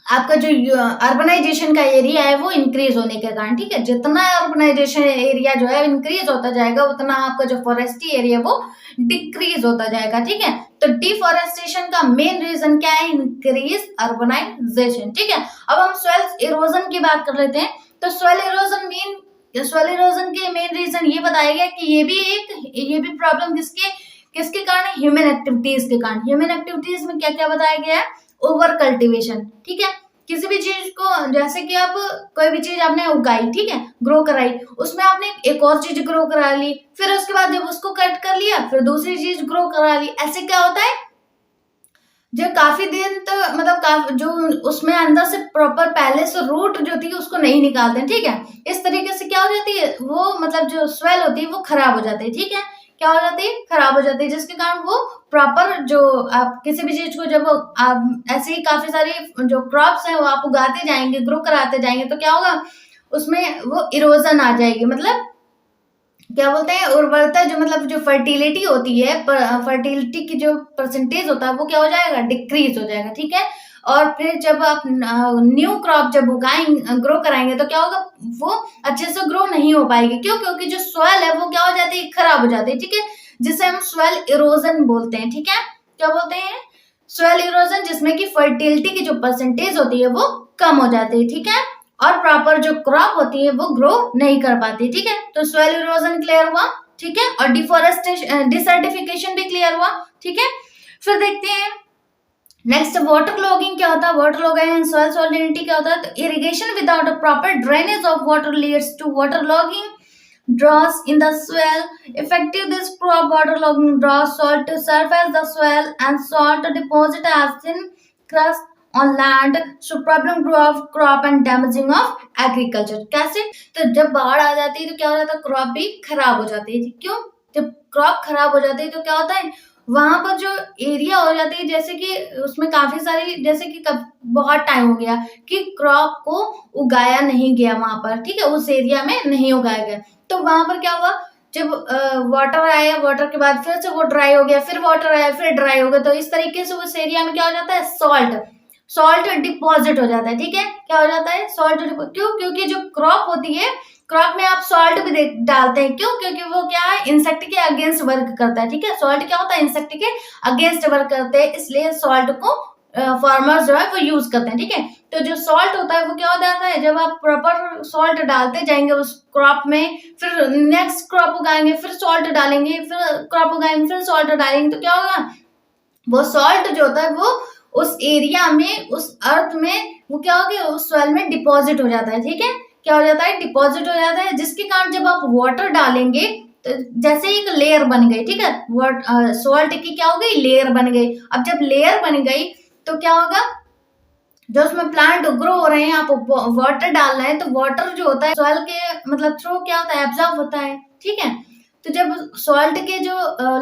आपका जो अर्बनाइजेशन का एरिया है वो इंक्रीज होने के कारण, ठीक है, जितना अर्बनाइजेशन एरिया जो है इंक्रीज होता जाएगा उतना आपका जो फॉरेस्टी एरिया वो डिक्रीज होता जाएगा, ठीक है। तो डिफॉरेस्टेशन का मेन रीजन क्या है, इंक्रीज अर्बनाइजेशन, ठीक है। अब हम सॉइल इरोजन की बात कर लेते हैं, तो सॉइल इरोजन के मेन रीजन ये बताया गया कि ये भी प्रॉब्लम किसके किसके कारण? ह्यूमन एक्टिविटीज के कारण। ह्यूमन एक्टिविटीज में क्या क्या बताया गया है? ओवर कल्टिवेशन, ठीक है। किसी भी चीज को, जैसे कि आप कोई भी चीज आपने उगाई, ठीक है, ग्रो कराई, उसमें आपने एक और चीज ग्रो करा ली, फिर उसके बाद जब उसको कट कर लिया फिर दूसरी चीज ग्रो करा ली। ऐसे क्या होता है, जो काफी दिन तो मतलब जो उसमें अंदर से प्रॉपर पहले से रूट जो थी उसको नहीं निकालते, ठीक है। इस तरीके से क्या हो जाती है, वो मतलब जो स्वेल होती है वो खराब हो जाती है, ठीक है। क्या हो जाती है? खराब हो जाती है, जिसके कारण वो प्रॉपर जो आप किसी भी चीज को जब आप ऐसे ही काफी सारी जो क्रॉप्स हैं वो आप उगाते जाएंगे, ग्रो कराते जाएंगे, तो क्या होगा, उसमें वो इरोजन आ जाएगी। मतलब क्या बोलते हैं, उर्वरता जो मतलब जो फर्टिलिटी होती है, फर्टिलिटी की जो परसेंटेज होता है वो क्या हो जाएगा, डिक्रीज हो जाएगा, ठीक है। और फिर जब आप न्यू क्रॉप जब उगाएंगे, ग्रो कराएंगे, तो क्या होगा, वो अच्छे से ग्रो नहीं हो पाएगी। क्यों? क्योंकि जो सॉइल है वो क्या हो जाती है, खराब हो जाती है, ठीक है, जिसे हम सॉइल इरोजन बोलते हैं, ठीक है। क्या बोलते हैं? सॉइल इरोजन, जिसमें की फर्टिलिटी की जो परसेंटेज होती है वो कम हो जाती है, ठीक है, और प्रॉपर जो क्रॉप होती है वो ग्रो नहीं कर पाती, ठीक है। तो सॉइल इरोजन क्लियर हुआ, ठीक है, और डिफोरेस्टेशन, डिसर्टिफिकेशन भी क्लियर हुआ, ठीक है। फिर देखते हैं नेक्स्ट, वाटर लॉगिंग क्या होता है। Water logging and soil solidity क्या होता है? तो irrigation without a proper drainage of water leads to water logging, draws in the soil. Effective this crop waterlogging draws salt to surface the soil and salt deposit as thin crust on land, so problem grow of crop and damaging of agriculture. कैसे? तो जब बाढ़ आ जाती है तो क्या हो जाता है, क्रॉप भी खराब हो जाती है। क्यों? जब क्रॉप खराब हो जाती है तो क्या होता है, वहां पर जो एरिया हो जाती है, जैसे कि उसमें काफी सारी, जैसे कि बहुत टाइम हो गया कि क्रॉप को उगाया नहीं गया वहां पर, ठीक है, उस एरिया में नहीं उगाया गया, तो वहां पर क्या हुआ, जब वाटर आया, वाटर के बाद फिर से वो ड्राई हो गया, फिर वाटर आया, फिर ड्राई हो गया, तो इस तरीके से उस एरिया में क्या हो जाता है, सॉल्ट डिपॉजिट हो जाता है, ठीक है। क्या हो जाता है? सॉल्ट। क्यों? क्योंकि जो क्रॉप होती है, क्रॉप में आप सॉल्ट भी डालते हैं। क्यों? क्योंकि वो क्या है, इंसेक्ट के अगेंस्ट वर्क करता है, ठीक है। सॉल्ट क्या होता है, इंसेक्ट के अगेंस्ट वर्क करते हैं, इसलिए सॉल्ट को फार्मर्स जो है वो यूज करते हैं, ठीक है। तो जो सॉल्ट होता है वो क्या हो जाता है, जब आप प्रॉपर सॉल्ट डालते जाएंगे उस क्रॉप में, फिर नेक्स्ट क्रॉप उगाएंगे, फिर सॉल्ट डालेंगे, फिर क्रॉप उगाएंगे, फिर सॉल्ट डालेंगे, तो क्या होगा, वो सॉल्ट जो होता है वो उस एरिया में, उस अर्थ में, वो क्या हो गया, उस सॉइल में डिपॉजिट हो जाता है, ठीक है। क्या हो जाता है, डिपॉजिट हो जाता है, जिसके कारण जब आप वाटर डालेंगे तो जैसे एक लेयर बन गई, ठीक है, सॉल्ट की क्या हो गई, लेयर बन गई। अब जब लेयर बन गई तो क्या होगा, जो उसमें प्लांट ग्रो हो रहे हैं, आप वाटर डाल रहे हैं, तो वाटर जो होता है सॉइल के मतलब थ्रू क्या होता है, एब्जॉर्ब होता है, ठीक है। तो जब सॉल्ट के जो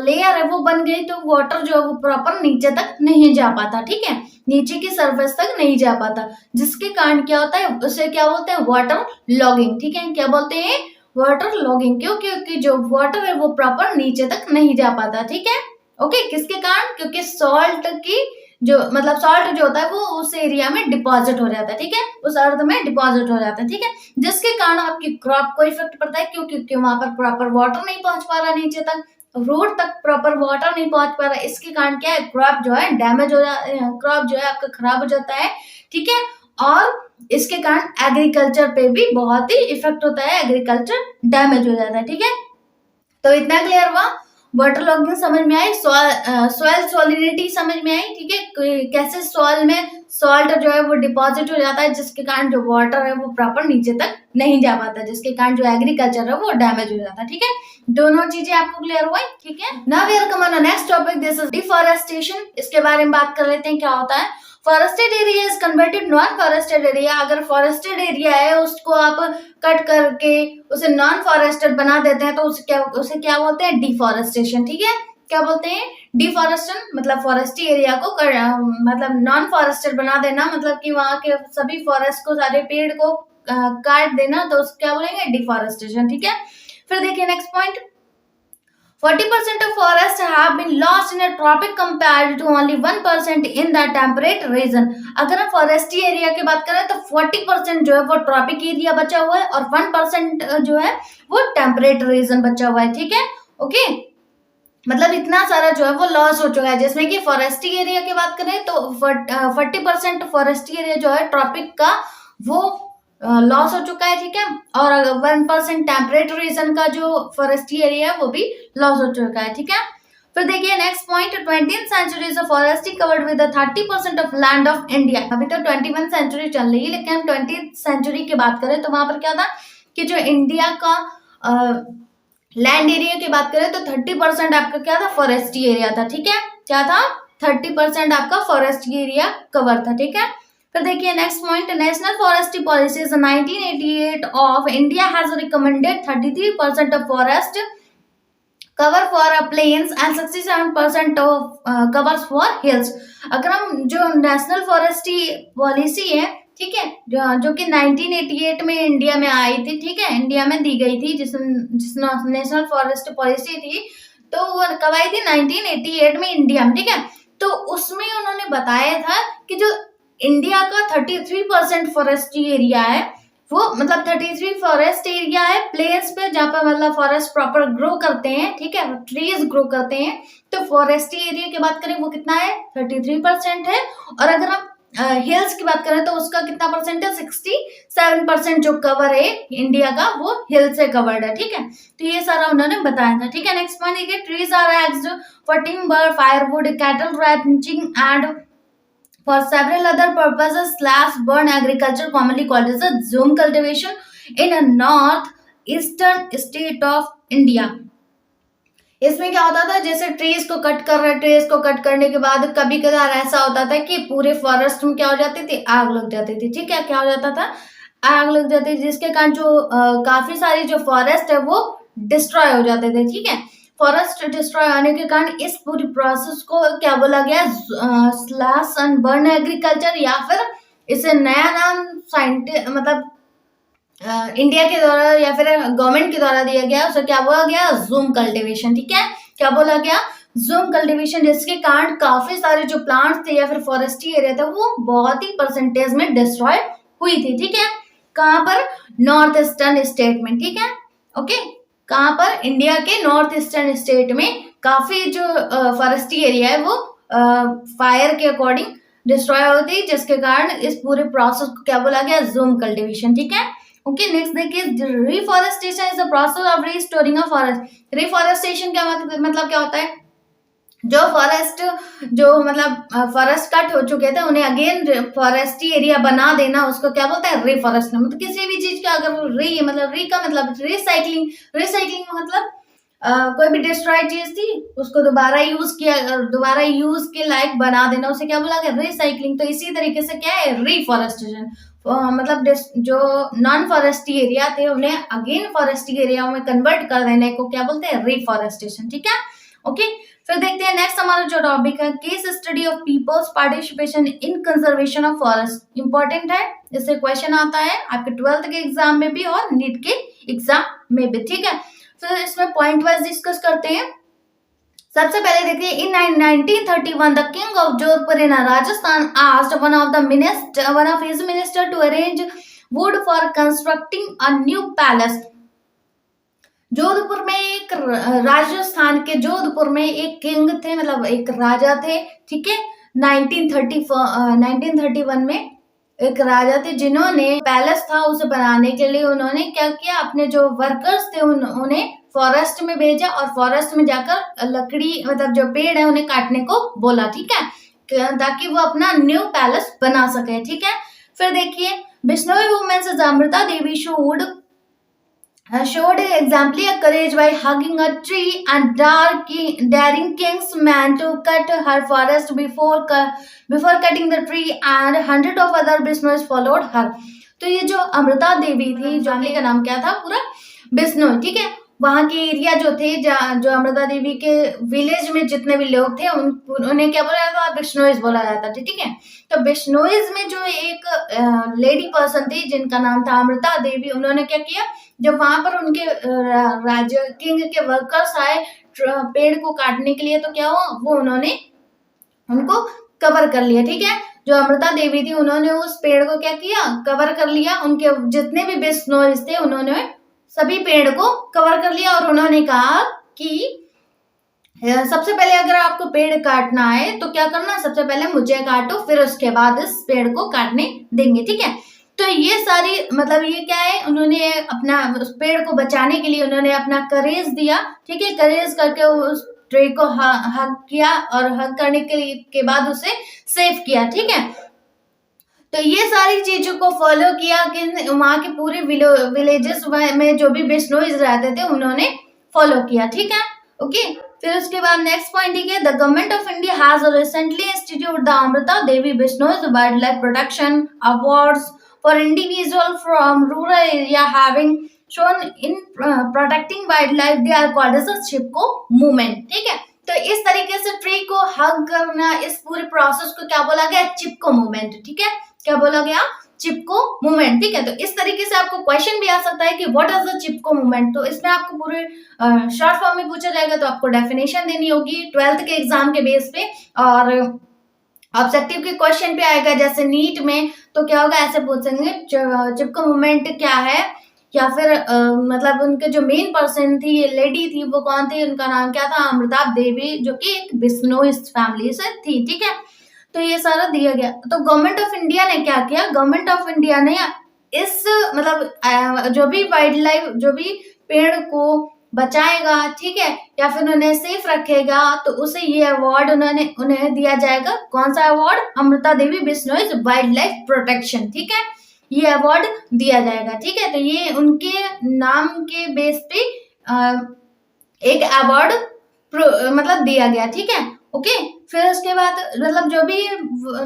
लेयर है वो बन गई, तो वाटर जो है वो प्रॉपर नीचे तक नहीं जा पाता, ठीक है, नीचे की सरफेस तक नहीं जा पाता, जिसके कारण क्या होता है, उसे क्या बोलते हैं, वाटर लॉगिंग, ठीक है। क्या बोलते हैं, वाटर लॉगिंग। क्यों? क्योंकि जो वाटर है वो प्रॉपर नीचे तक नहीं जा पाता, ठीक है। ओके, किसके कारण? क्योंकि सॉल्ट की जो मतलब सॉल्ट जो होता है वो उस एरिया में डिपॉजिट हो जाता है, ठीक है, उस अर्थ में डिपॉजिट हो जाता है, ठीक है, जिसके कारण आपकी क्रॉप को इफेक्ट पड़ता है। क्यों? क्योंकि वहां पर प्रॉपर वाटर नहीं पहुंच पा रहा नीचे तक, रूट तक प्रॉपर वाटर नहीं पहुंच पा रहा, इसके कारण क्या है, क्रॉप जो है डैमेज हो जाता है, क्रॉप जो है आपका खराब हो जाता है, ठीक है। और इसके कारण एग्रीकल्चर पे भी बहुत ही इफेक्ट होता है, एग्रीकल्चर डैमेज हो जाता है, ठीक है। तो इतना क्लियर हुआ, वाटर लॉगिंग समझ में आई, सॉइल सॉलिडिटी समझ में आई, ठीक है, कैसे सॉइल में सॉल्ट जो है वो डिपॉजिट हो जाता है, जिसके कारण जो वाटर है वो प्रॉपर नीचे तक नहीं जा पाता, जिसके कारण जो एग्रीकल्चर है वो डैमेज हो जाता है, ठीक है। दोनों चीजें आपको क्लियर हुई, ठीक है। Now we are come on next topic, this is deforestation. इसके बारे में बात कर लेते हैं, क्या होता है। Forested area is converted non forested area. अगर फॉरेस्टेड एरिया है उसको आप कट करके उसे नॉन फॉरेस्टेड बना देते हैं तो उसे क्या बोलते हैं, डिफॉरेस्टेशन, ठीक है। क्या बोलते हैं, डिफॉरेस्टेशन, मतलब फॉरेस्टी एरिया को मतलब नॉन फॉरेस्टेड बना देना, मतलब कि वहां के सभी फॉरेस्ट को, सारे पेड़ को काट देना, तो उसको क्या बोलेंगे, डिफॉरेस्टेशन, ठीक है। फिर देखिए next point, 40% of forests have been lost in a tropic compared to only 1% in the temperate region. अगर हम फॉरेस्टी एरिया की बात करें तो 40% जो है वो ट्रॉपिक एरिया बचा हुआ है और 1% जो है वो टेम्परेट रीजन बचा हुआ है, ठीक है। ओके, मतलब इतना सारा जो है वो लॉस हो चुका है, जिसमें कि फॉरेस्टी एरिया की बात करें तो 40% फॉरेस्टी एरिया जो है ट्रॉपिक का वो लॉस हो चुका है, ठीक है। और 1% टेम्परेट रीजन का जो फॉरेस्टी एरिया है वो भी लॉस हो चुका है, ठीक है। फिर देखिए next point, 20th century is forest covered with 30% of land of India. अभी तो 21 सेंचुरी चल रही है, लेकिन हम 20th सेंचुरी की बात करें तो वहां पर क्या था कि जो इंडिया का लैंड एरिया की बात करें तो 30% आपका क्या था, फॉरेस्टी एरिया था। ठीक है, क्या था, 30% आपका फॉरेस्ट एरिया कवर था। ठीक है, फिर देखिए next point, national forestry policies 1988 of India has recommended 33% of forest cover for plains and 67% of covers for hills. अगर हम जो नेशनल फॉरेस्ट्री पॉलिसी है, ठीक है, जो कि 1988 में इंडिया में आई थी, ठीक है, इंडिया में दी गई थी, जिस नेशनल फॉरेस्ट पॉलिसी थी, तो वो कब आई थी, 1988 में इंडिया में। ठीक है, तो उसमें उन्होंने बताया था कि जो इंडिया का 33% फॉरेस्ट्री एरिया है, वो मतलब 33 फॉरेस्ट एरिया है प्लेन्स पे, जहाँ पर मतलब फॉरेस्ट प्रॉपर ग्रो करते हैं, ठीक है, ट्रीज ग्रो करते हैं। तो फॉरेस्ट्री एरिया की बात करें वो कितना है, 33% है। और अगर हम हिल्स की बात करें तो उसका कितना परसेंट है, 67% जो कवर है इंडिया का वो हिल से कवर्ड है। ठीक है, तो ये सारा उन्होंने बताया था। ठीक है, नेक्स्ट पॉइंट देखिए, trees are act for timber, firewood, cattle ranching and for several other purposes / burn agriculture commonly called as a zoom cultivation in a north eastern state of India। इसमें क्या होता था, जैसे ट्रीज को cut कर रहे, trees को cut करने के बाद कभी कभार ऐसा होता था कि पूरे फॉरेस्ट में क्या हो जाती थी, आग लग जाती थी। ठीक है, क्या हो जाता था, आग लग जाती थी, जिसके कारण जो काफी सारी जो फॉरेस्ट है वो डिस्ट्रॉय हो जाते थे। ठीक है, फॉरेस्ट डिस्ट्रॉय होने के कारण इस पूरी प्रोसेस को क्या बोला गया, स्लैश एंड बर्न एग्रीकल्चर, या फिर इसे नया नाम मतलब इंडिया के द्वारा या फिर गवर्नमेंट के द्वारा दिया गया, उसे क्या बोला गया, जूम कल्टीवेशन। ठीक है, क्या बोला गया, जूम कल्टीवेशन, जिसके कारण काफी सारे जो प्लांट्स थे या फिर फॉरेस्ट्री एरिया था वो बहुत ही परसेंटेज में डिस्ट्रॉय हुई थी। ठीक है, कहाँ पर, नॉर्थ ईस्टर्न स्टेट में। ठीक है, ओके, कहाँ पर, इंडिया के नॉर्थ ईस्टर्न स्टेट में काफी जो फॉरेस्ट्री एरिया है वो फायर के अकॉर्डिंग डिस्ट्रॉय होती है, जिसके कारण इस पूरे प्रोसेस को क्या बोला गया, जूम कल्टीवेशन। ठीक है, ओके, नेक्स्ट देखिए, reforestation is the process of restoring a forest. Reforestation क्या मतलब क्या होता है, जो फॉरेस्ट जो मतलब फॉरेस्ट कट हो चुके थे उन्हें अगेन फॉरेस्ट्री एरिया बना देना, उसको क्या बोलते हैं, रिफॉरेस्ट। मतलब किसी भी चीज का अगर री का मतलब रिसाइकलिंग, मतलब कोई भी डिस्ट्रॉय चीज थी उसको दोबारा यूज के लायक बना देना, उसे क्या बोला गया, रिसाइकलिंग। तो इसी तरीके से क्या है, रिफॉरेस्टेशन, मतलब जो नॉन फॉरेस्ट्री एरिया थे उन्हें अगेन फॉरेस्ट्री एरिया में कन्वर्ट कर देने को क्या बोलते हैं, रिफॉरेस्टेशन। ठीक है, ओके, फिर देखते हैं नेक्स्ट हमारा जो टॉपिक है, case study of peoples participation in conservation of forest. Important है, इससे क्वेश्चन आता है आपके 12th के एग्जाम में भी और नीट के एग्जाम में भी। ठीक है, फिर इसमें पॉइंट वाइज डिस्कस करते हैं। सबसे पहले देखिए, in 1931 the king of Jodhpur in Rajasthan asked one of his minister to arrange wood for constructing a new palace. Jodhpur में एक राजस्थान के जोधपुर में एक किंग थे, मतलब एक राजा थे। ठीक है, 1931 में एक राजा थे जिन्होंने पैलेस था उसे बनाने के लिए उन्होंने क्या किया, अपने जो वर्कर्स थे उन्हें फॉरेस्ट में भेजा और फॉरेस्ट में जाकर लकड़ी मतलब जो पेड़ है उन्हें काटने को बोला। ठीक है, ताकि वो अपना न्यू पैलेस बना सके। ठीक है, फिर देखिए, Bishnoi women's Amrita Devi showed exemplary courage by hugging a tree and daring king's man to cut her forest before cutting the tree, and hundred of other Bisnois followed her। तो ये जो अमृता देवी थी, जो का नाम क्या था पूरा, बिश्नोई। ठीक है, वहां के एरिया जो थे, जो अमृता देवी के विलेज में जितने भी लोग थे उन्हें क्या बोला जाता था, बिश्नोइज बोला जाता था। ठीक है, तो बिश्नोइज में जो एक लेडी पर्सन थी जिनका नाम था अमृता देवी, उन्होंने क्या किया, जब वहां पर उनके राजा किंग के वर्कर्स आए पेड़ को काटने के लिए, तो क्या हुआ, वो उन्होंने उनको कवर कर लिया। ठीक है, जो अमृता देवी थी उन्होंने उस पेड़ को क्या किया, कवर कर लिया। उनके जितने भी बिश्नोइज थे उन्होंने सभी पेड़ को कवर कर लिया और उन्होंने कहा कि सबसे पहले अगर आपको पेड़ काटना है तो क्या करना, सबसे पहले मुझे काटो, फिर उसके बाद इस पेड़ को काटने देंगे। ठीक है, तो ये सारी मतलब ये क्या है, उन्होंने अपना उस पेड़ को बचाने के लिए उन्होंने अपना करेज दिया। ठीक है, करेज करके उस ट्री को हग किया और हग करने के बाद उसे सेव किया, ठीक है। तो ये सारी चीजों को फॉलो किया कि वहां के पूरे विलेजेस में जो भी बिश्नोईज रहते थे उन्होंने फॉलो किया, ठीक है। ओके, फिर उसके बाद नेक्स्ट पॉइंट देखिए, the government of India has recently institute the Amrita Devi Bishnoi's wildlife protection awards for individual from rural area having shown in protecting wildlife, they are called as a Chipko movement, ठीक है। तो इस तरीके से ट्री को हग करना, इस पूरे प्रोसेस को क्या बोला गया, चिपको मूवमेंट, ठीक है। क्या बोला गया, चिपको मूवमेंट, ठीक है। तो इस तरीके से आपको क्वेश्चन भी आ सकता है कि what is the Chipko movement. तो इसमें आपको पूरे शॉर्ट फॉर्म में पूछा जाएगा, तो आपको डेफिनेशन देनी होगी 12th के एग्जाम के बेस पे, और ऑब्जेक्टिव के क्वेश्चन पे आएगा जैसे नीट में, तो क्या होगा, ऐसे पूछेंगे चिपको मूवमेंट क्या है, या फिर मतलब उनके जो मेन पर्सन थी, ये लेडी थी, वो कौन थी, उनका नाम क्या था, अमृता देवी, जो कि एक बिश्नोई फैमिली से थी, ठीक है। तो ये सारा दिया गया। तो गवर्नमेंट ऑफ इंडिया ने क्या किया, गवर्नमेंट ऑफ इंडिया ने इस मतलब जो भी वाइल्ड लाइफ, जो भी पेड़ को बचाएगा, ठीक है, या फिर उन्हें सेफ रखेगा, तो उसे ये अवार्ड उन्हें दिया जाएगा। कौन सा award, Amrita Devi Bishnoi wild life protection, ठीक है, ये अवार्ड दिया जाएगा, ठीक है। तो ये उनके नाम के बेस पे एक अवार्ड मतलब दिया गया, ठीक है। ओके, फिर उसके बाद मतलब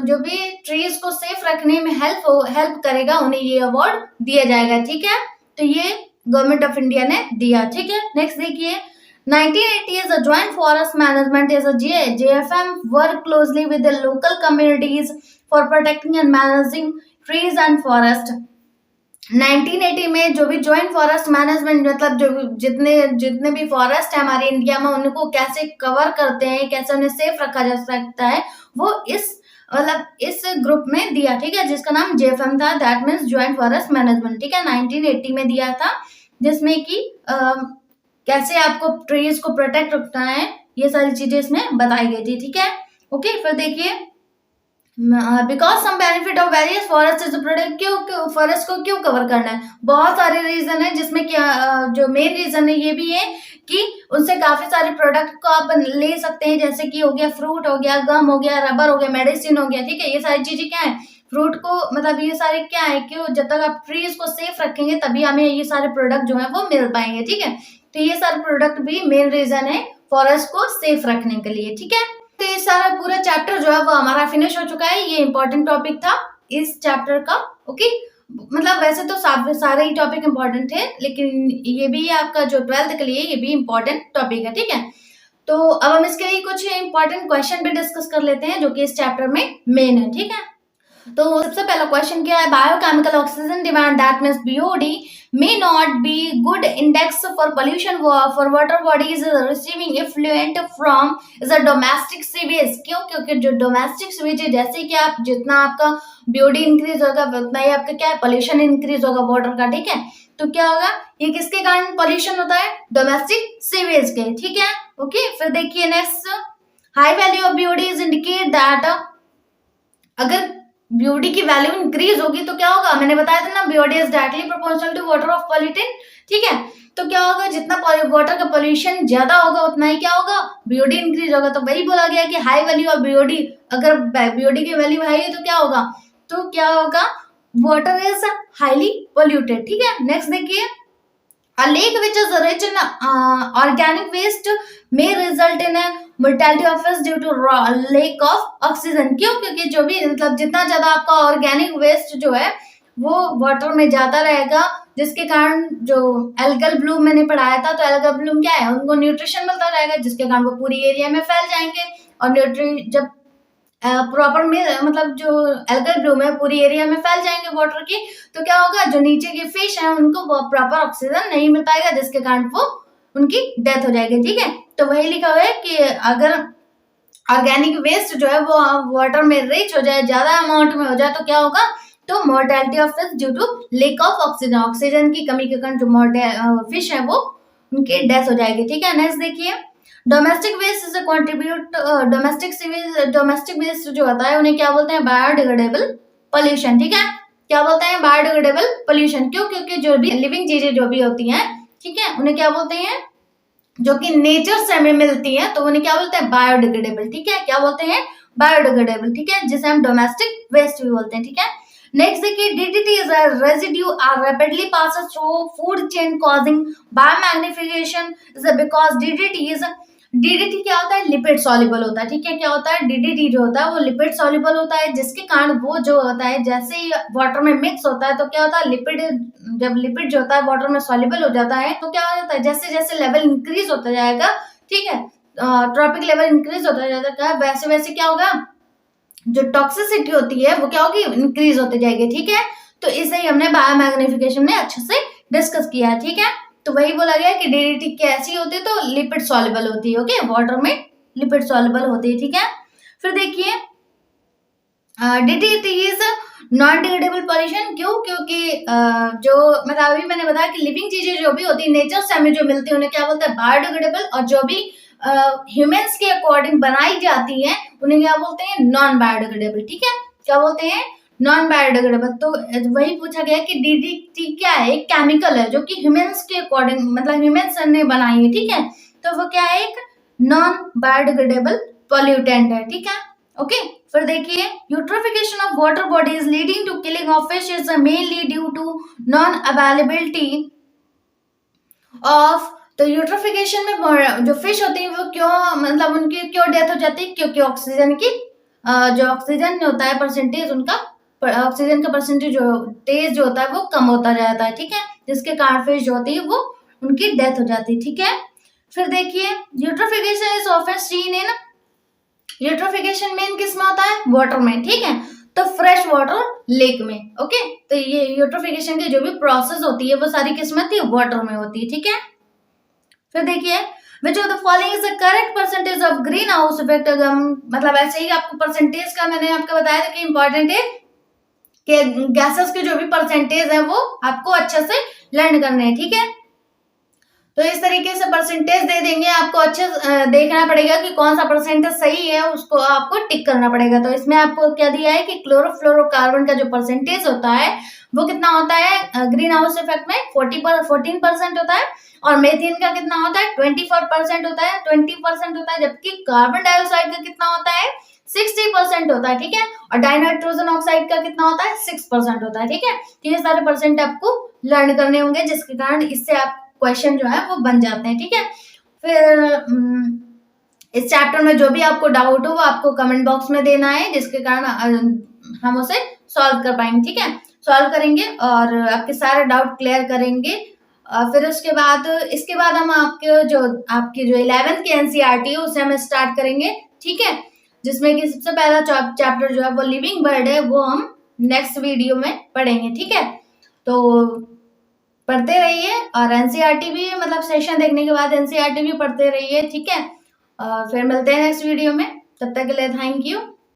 जो भी ट्रीज को सेफ रखने में हेल्प करेगा, उन्हें ये अवार्ड दिया जाएगा, ठीक है। तो ये गवर्नमेंट ऑफ इंडिया ने दिया, ठीक है। नेक्स्ट देखिए, 1980 is a joint forest management is a JFM work closely with the local communities for protecting and managing trees and forest। 1980 में जो भी ज्वाइंट फॉरेस्ट मैनेजमेंट, मतलब जो जितने भी फॉरेस्ट है हमारे इंडिया में, उनको कैसे कवर करते हैं, कैसे उन्हें सेफ रखा जा सकता है, वो इस ग्रुप में दिया, ठीक है, जिसका नाम जेएफएम था, that means joint forest management, ठीक है। 1980 में दिया था, जिसमें कि कैसे आपको ट्रीज को प्रोटेक्ट रखना है, ये सारी चीजें इसमें बताई गई थी, ठीक है। ओके, फिर देखिए, because some benefit of various forest is protect, क्यों फॉरेस्ट को क्यों कवर करना है, बहुत सारे रीजन है, जिसमें क्या जो मेन रीजन है ये भी है कि उनसे काफी सारे प्रोडक्ट को आप ले सकते हैं, जैसे कि हो गया फ्रूट, हो गया गम, हो गया रबर, हो गया मेडिसिन, हो गया, ठीक है। ये सारी चीजें क्या है, फ्रूट को मतलब ये सारे क्या है कि जब तक आप ट्रीज को सेफ रखेंगे तभी हमें ये सारे प्रोडक्ट जो है वो मिल पाएंगे, ठीक है। तो ये सारे प्रोडक्ट भी मेन रीजन है फॉरेस्ट को सेफ रखने के लिए, ठीक है। तो ये सारा पूरा चैप्टर जो है वो हमारा फिनिश हो चुका है। ये इंपॉर्टेंट टॉपिक था इस चैप्टर का, ओके। मतलब वैसे तो सारे ही टॉपिक इंपॉर्टेंट थे, लेकिन ये भी आपका जो 12th के लिए ये भी इंपॉर्टेंट टॉपिक है, ठीक है। तो अब हम इसके लिए कुछ इंपॉर्टेंट क्वेश्चन भी डिस्कस कर लेते हैं, जो कि इस चैप्टर में मेन है, ठीक है। तो सबसे पहला क्वेश्चन क्या है, biochemical oxygen demand, that means BOD, may not be good index for pollution for water bodies receiving effluent from is a domestic sewage। क्यों, क्योंकि जो डोमेस्टिक सीवेज है, जैसे कि आप जितना आपका बीओडी इंक्रीज होगा उतना ही आपका क्या है, पोल्यूशन इंक्रीज होगा वाटर का, ठीक है। तो क्या होगा, ये किसके कारण पोल्यूशन होता है, डोमेस्टिक सीवेज के, ठीक है। ओके, फिर देखिए next, high value of BOD is indicate that, अगर बीओडी की वैल्यू इंक्रीज होगी तो क्या होगा, मैंने बताया था ना, BOD is directly proportional to water of pollutant, ठीक है। तो क्या होगा, जितना वाटर का पोल्यूशन ज्यादा होगा उतना ही क्या होगा, बीओडी इंक्रीज होगा। तो वही बोला गया कि हाई वैल्यू ऑफ बीओडी, अगर बीओडी की वैल्यू हाई है तो क्या होगा, वाटर इज हाईली पोल्यूटेड, ठीक है। नेक्स्ट देखिए, a lake which is rich in organic waste may result in a mortality of fish due to lack of oxygen। क्यों, क्योंकि जो भी मतलब जितना ज्यादा आपका ऑर्गेनिक वेस्ट जो है वो वाटर में ज्यादा रहेगा, जिसके कारण जो एल्गल ब्लूम मैंने पढ़ाया था, तो एल्गल ब्लूम क्या है, उनको न्यूट्रिशन मिलता रहेगा, जिसके कारण वो पूरी एरिया में फैल जाएंगे, और जब प्रॉपर में मतलब जो एल्गल ब्लूम है पूरी एरिया में फैल जाएंगे वाटर की, तो क्या होगा, जो नीचे के फिश है उनको प्रॉपर ऑक्सीजन नहीं मिल पाएगा, जिसके कारण वो उनकी डेथ हो जाएगी, ठीक है। तो वही लिखा हुआ है कि अगर ऑर्गेनिक वेस्ट जो है वो वाटर में रिच हो जाए, ज्यादा अमाउंट में हो जाए, तो क्या होगा, तो mortality of fish due to lack of oxygen, oxygen की कमी के कारण जो फिश है वो उनकी डेथ हो जाएगी, ठीक है। नेक्स्ट देखिए, domestic waste is contribute, domestic waste जो होता है उन्हें क्या बोलते हैं, बायोडिग्रेडेबल पोल्यूशन, ठीक है। क्या बोलते हैं, बायोडिग्रेडेबल पोल्यूशन। क्यों, क्योंकि जो भी लिविंग चीजें जो भी होती हैं, ठीक है, उन्हें क्या बोलते हैं, जो कि नेचर से हमें मिलती है, तो उन्हें क्या बोलते हैं, बायोडिग्रेडेबल। ठीक है, क्या बोलते हैं, बायोडिग्रेडेबल। ठीक है, जिसे हम डोमेस्टिक वेस्ट भी बोलते हैं। ठीक है, नेक्स्ट देखिए, DDT is a residue are rapidly passes through food chain causing biomagnification is because DDT क्या होता है, लिपिड सॉल्युबल होता है। ठीक है, क्या होता है, डीडीटी जो होता है वो लिपिड सॉल्युबल होता है, जिसके कारण वो जो होता है जैसे ही वाटर में मिक्स होता है तो क्या होता है, लिपिड, जब लिपिड जो होता है वाटर में सॉल्युबल हो जाता है तो क्या हो जाता है, जैसे जैसे लेवल इंक्रीज होता जाएगा, ठीक है, ट्रॉपिक लेवल इंक्रीज होता जाएगा, वैसे वैसे क्या होगा, जो टॉक्सिसिटी होती है वो क्या होगी, इंक्रीज होते जाएगी। ठीक है, तो इसे ही हमने बायोमैग्निफिकेशन में अच्छे से डिस्कस किया है। ठीक है, तो वही बोला गया कि डीडीटी कैसी होती है, तो लिपिड सॉल्युबल होती है। ओके, वाटर में लिपिड सॉल्युबल होती है। ठीक है, फिर देखिए, DDT is non degradable pollution. क्यों, क्योंकि जो मतलब अभी मैंने बताया कि लिविंग चीजें जो भी होती है नेचर से हमें जो मिलती है उन्हें क्या बोलते हैं, बायोडिग्रेडेबल, और जो भी ह्यूमंस के अकॉर्डिंग बनाई जाती है उन्हें क्या बोलते हैं, नॉन बायोडिग्रेडेबल। ठीक है, क्या बोलते हैं, नॉन बायोडिग्रेडेबल। तो वही पूछा गया कि डीडीटी क्या है, एक केमिकल है जो कि ह्यूमंस के अकॉर्डिंग, मतलब ह्यूमंस ने बनाई है। ठीक है, तो वो क्या है, एक नॉन बायोडिग्रेडेबल पॉल्यूटेंट है। ठीक है, ओके, फिर देखिए, eutrophication of water bodies leading to killing of fish is mainly due to non availability of. तो यूट्रोफिकेशन में जो फिश होती है वो क्यों, मतलब उनकी क्यों डेथ हो जाती है, क्योंकि ऑक्सीजन की जो ऑक्सीजन होता है परसेंटेज उनका, ऑक्सीजन का परसेंटेज जो तेज जो होता है वो कम होता जाता है। ठीक है, जिसके कारण फिश जो होती है वो उनकी डेथ हो जाती है। ठीक है, फिर देखिए, eutrophication is often seen in, eutrophication main किस में होता है, वाटर में। ठीक है, तो फ्रेश वाटर लेक में। ओके, तो ये यूट्रोफिकेशन की जो भी प्रोसेस होती है वो सारी किस में होती है, वाटर में होती है। ठीक है, फिर देखिए, which of the following is the correct percentage of green house effect. मतलब ऐसे ही आपको परसेंटेज का मैंने आपको बताया था कि इंपॉर्टेंट है कि गैसेस के जो भी परसेंटेज है वो आपको अच्छे से लर्न करने हैं। ठीक है, तो इस तरीके से परसेंटेज दे देंगे आपको, अच्छे देखना पड़ेगा कि कौन सा परसेंटेज सही है, उसको आपको टिक करना पड़ेगा। तो इसमें आपको क्या दिया है कि क्लोरोफ्लोरोकार्बन का जो परसेंटेज होता है वो कितना होता है, ग्रीन हाउस इफेक्ट में 14% होता है, और मेथेन का कितना होता है, 24% होता है, 20% होता है, जबकि कार्बन डाइऑक्साइड का कितना होता है, 60% होता है। ठीक है, और डाइनाइट्रोजन ऑक्साइड का कितना होता है, 6% होता है। ठीक है, तो ये सारे परसेंट आपको लर्न करने होंगे, जिसके कारण इससे आप क्वेश्चन जो है वो बन जाते हैं। ठीक है, फिर इस चैप्टर में जो भी आपको डाउट हो वो आपको कमेंट बॉक्स में देना है, जिसके कारण हम उसे सॉल्व कर पाएंगे। ठीक है, सॉल्व करेंगे और आपके सारे डाउट क्लियर करेंगे। फिर उसके बाद, इसके बाद हम आपकी जो 11th की एनसीईआरटी है उसे हम स्टार्ट करेंगे। ठीक है, जिसमें कि सबसे पहला चैप्टर जो है वो लिविंग बर्ड है, वो हम नेक्स्ट वीडियो में पढ़ेंगे। ठीक है, तो पढ़ते रहिए, और एनसीईआरटी भी, मतलब सेशन देखने के बाद एनसीईआरटी भी पढ़ते रहिए। ठीक है, फिर मिलते हैं नेक्स्ट वीडियो में, तब तक के लिए थैंक यू।